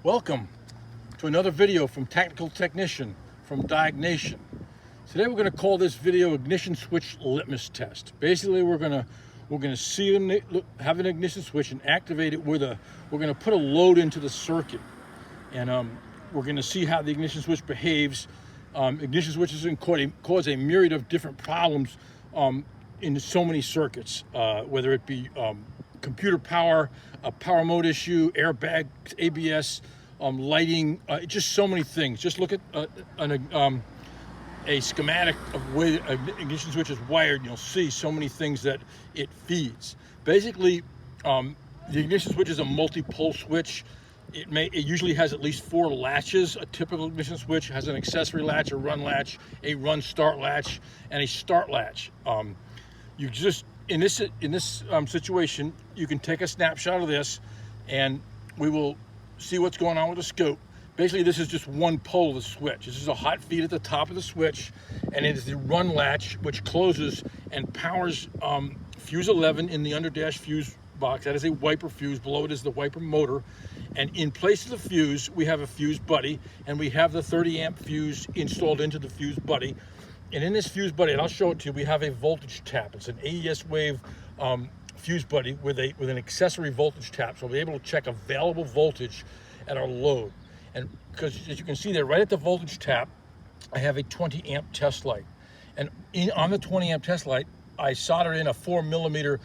Welcome to another video from Technical Technician from Diagnation. Today we're going to call this video ignition switch litmus test. Basically we're going to have an ignition switch and activate it we're going to put a load into the circuit, and we're going to see how the ignition switch behaves. Ignition switches can cause a myriad of different problems in so many circuits, whether it be computer power, a power mode issue, airbag, ABS, lighting, just so many things. Just look at a schematic of the way the ignition switch is wired, and you'll see so many things that it feeds. Basically, the ignition switch is a multi-pole switch. It usually has at least 4 latches. A typical ignition switch has an accessory latch, a run start latch, and a start latch. You just in this situation, you can take a snapshot of this, and we will see what's going on with the scope. Basically, this is just one pole of the switch. This is a hot feed at the top of the switch, and it is the run latch which closes and powers fuse 11 in the underdash fuse box. That is a wiper fuse. Below it is the wiper motor, and in place of the fuse we have a fuse buddy, and we have the 30 amp fuse installed into the fuse buddy. And in this fuse buddy, and I'll show it to you, we have a voltage tap. It's an AES wave fuse buddy with an accessory voltage tap, so we'll be able to check available voltage at our load. And because, as you can see there, right at the voltage tap, I have a 20 amp test light, and on the 20 amp test light, I soldered in a 4mm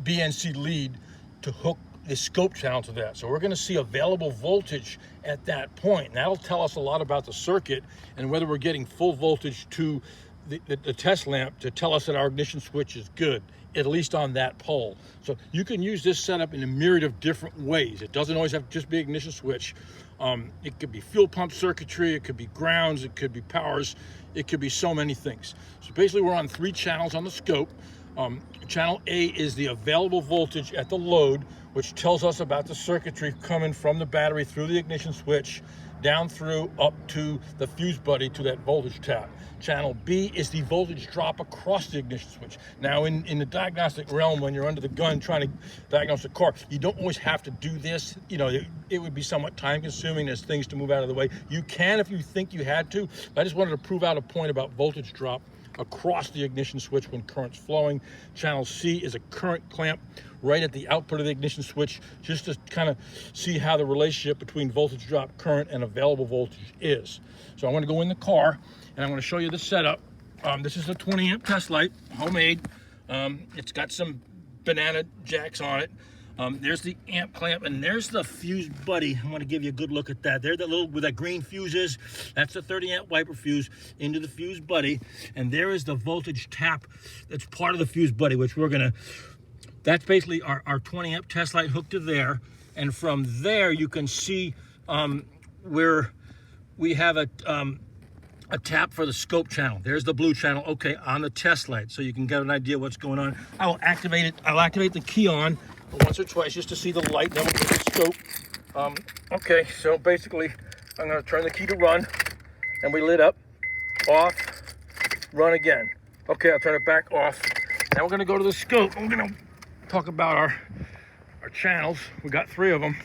BNC lead to hook the scope channel to that. So we're going to see available voltage at that point, and that'll tell us a lot about the circuit and whether we're getting full voltage to the test lamp to tell us that our ignition switch is good, at least on that pole. So you can use this setup in a myriad of different ways. It doesn't always have to just be ignition switch. It could be fuel pump circuitry, it could be grounds, it could be powers, it could be so many things. So basically we're on 3 channels on the scope. Channel A is the available voltage at the load, which tells us about the circuitry coming from the battery through the ignition switch, down through up to the fuse buddy to that voltage tap. Channel B is the voltage drop across the ignition switch. Now in the diagnostic realm, when you're under the gun trying to diagnose a car, you don't always have to do this. You know, it would be somewhat time consuming. There's things to move out of the way. You can if you think you had to, but I just wanted to prove out a point about voltage drop across the ignition switch when current's flowing. Channel C is a current clamp right at the output of the ignition switch, just to kind of see how the relationship between voltage drop, current, and available voltage is. So I'm going to go in the car and I'm going to show you the setup. This is a 20 amp test light, homemade. It's got some banana jacks on it. There's the amp clamp, and there's the fuse buddy. I want to give you a good look at that. There, the little where that green fuse is, that's the 30 amp wiper fuse into the fuse buddy, and there is the voltage tap that's part of the fuse buddy, which that's basically our 20 amp test light hooked to there. And from there you can see where we have a tap for the scope channel. There's the blue channel, okay, on the test light, so you can get an idea what's going on. I will activate it. I'll activate the key on once or twice just to see the light, then we'll get the scope. Okay, so basically I'm going to turn the key to run, and we lit up, off, run again. Okay, I'll turn it back off. Now we're going to go to the scope. We're going to talk about our channels. We got 3 of them.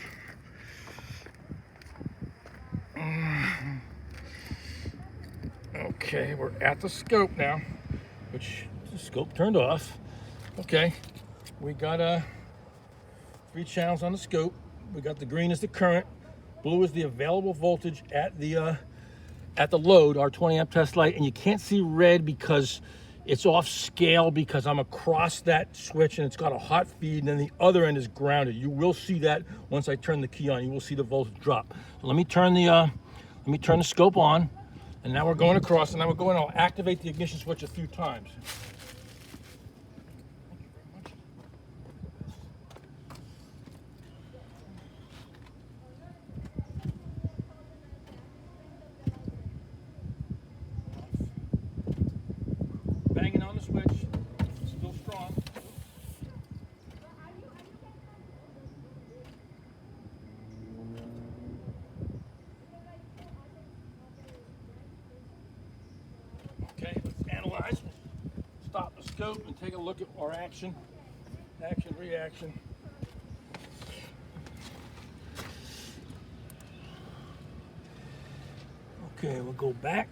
Okay, we're at the scope now, which the scope turned off. Okay, we got 3 channels on the scope. We got the green is the current, blue is the available voltage at the load, our 20 amp test light, and you can't see red because it's off scale, because I'm across that switch and it's got a hot feed, and then the other end is grounded. You will see that once I turn the key on. You will see the voltage drop. So let me turn the scope on, and now we're going across, and now we're going. I'll activate the ignition switch a few times. Banging on the switch, still strong. Okay, let's analyze. Stop the scope and take a look at our action, reaction. Okay, we'll go back.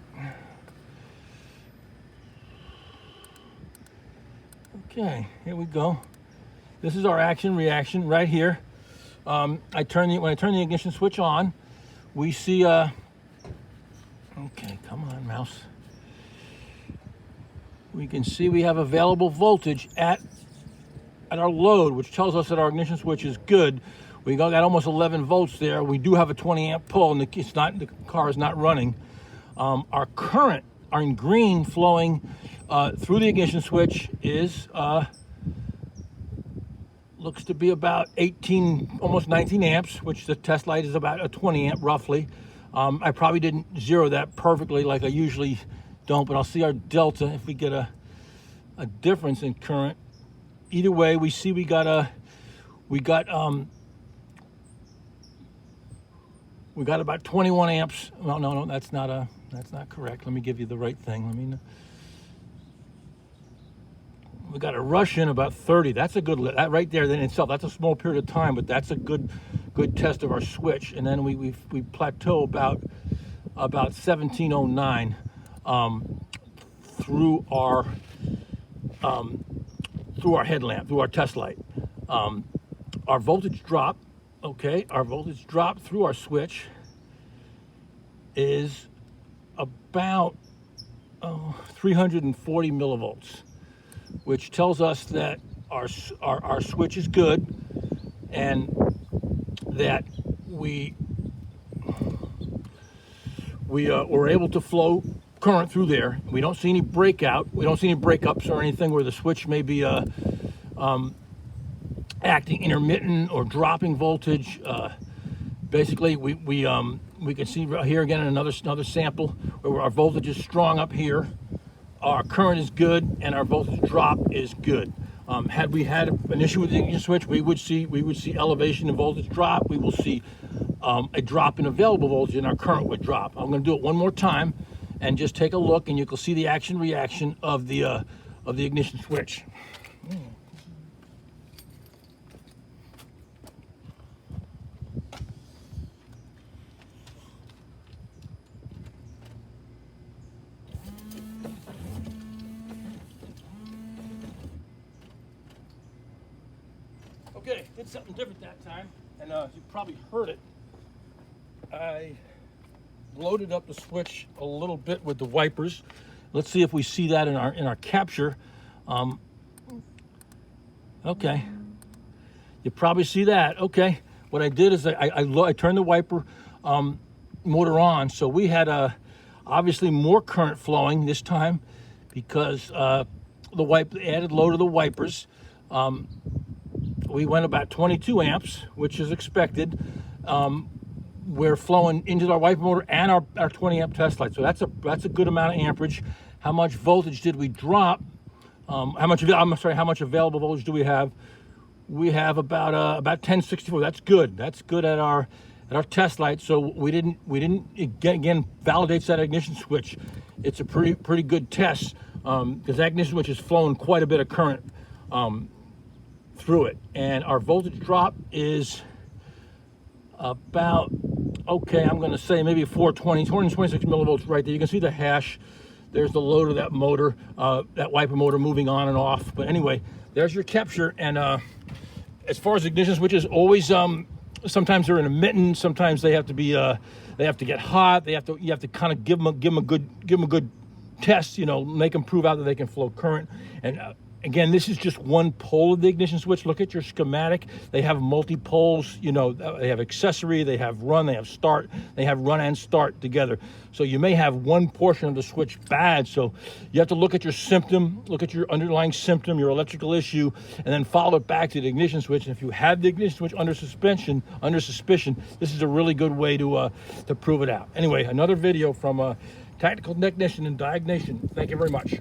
Okay, here we go. This is our action reaction right here. When I turn the ignition switch on, we see okay, come on, mouse. We can see we have available voltage at our load, which tells us that our ignition switch is good. We got almost 11 volts there. We do have a 20 amp pull, and the car is not running. Our current, our in green flowing through the ignition switch is looks to be about 18, almost 19 amps, which the test light is about a 20 amp roughly. I probably didn't zero that perfectly like I usually don't, but I'll see our delta if we get a difference in current. Either way, we see we got about 21 amps. Well, no, that's not correct. Let me give you the right thing. We got a rush in about 30. That's a good, that right there in itself, that's a small period of time, but that's a good test of our switch. And then we plateau about 1709 through our headlamp, through our test light. Our voltage drop, okay, our voltage drop through our switch is about 340 millivolts, which tells us that our switch is good and that we're able to flow current through there. We don't see any breakout. We don't see any breakups or anything where the switch may be acting intermittent or dropping voltage. Basically, we can see right here again another sample where our voltage is strong up here. Our current is good and our voltage drop is good. Had we had an issue with the ignition switch, we would see elevation in voltage drop. We will see a drop in available voltage, and our current would drop. I'm going to do it one more time and just take a look, and you can see the action reaction of the ignition switch. Okay, did something different that time, and you probably heard it. I loaded up the switch a little bit with the wipers. Let's see if we see that in our capture. Okay, you probably see that. Okay, what I did is I turned the wiper motor on, so we had obviously more current flowing this time because the added load of the wipers. We went about 22 amps, which is expected. We're flowing into our wiper motor and our 20 amp test light, so that's a good amount of amperage. How much voltage did we drop? How much available voltage do we have? We have about 1064. That's good. That's good at our test light. So we didn't again validates that ignition switch. It's a pretty good test because that ignition switch is flowing quite a bit of current through it, and our voltage drop is about, okay, I'm going to say maybe 426 millivolts right there. You can see the hash. There's the load of that motor, that wiper motor moving on and off. But anyway, there's your capture. And as far as ignition switches, always sometimes they're intermittent. Sometimes they have to be they have to get hot. You have to kind of give them a good test. Make them prove out that they can flow current. And again, this is just one pole of the ignition switch. Look at your schematic. They have multi-poles, they have accessory, they have run, they have start, they have run and start together. So you may have one portion of the switch bad. So you have to look at your symptom, look at your underlying symptom, your electrical issue, and then follow it back to the ignition switch. And if you have the ignition switch under suspicion, this is a really good way to prove it out. Anyway, another video from Tactical Technician and Diagnation. Thank you very much.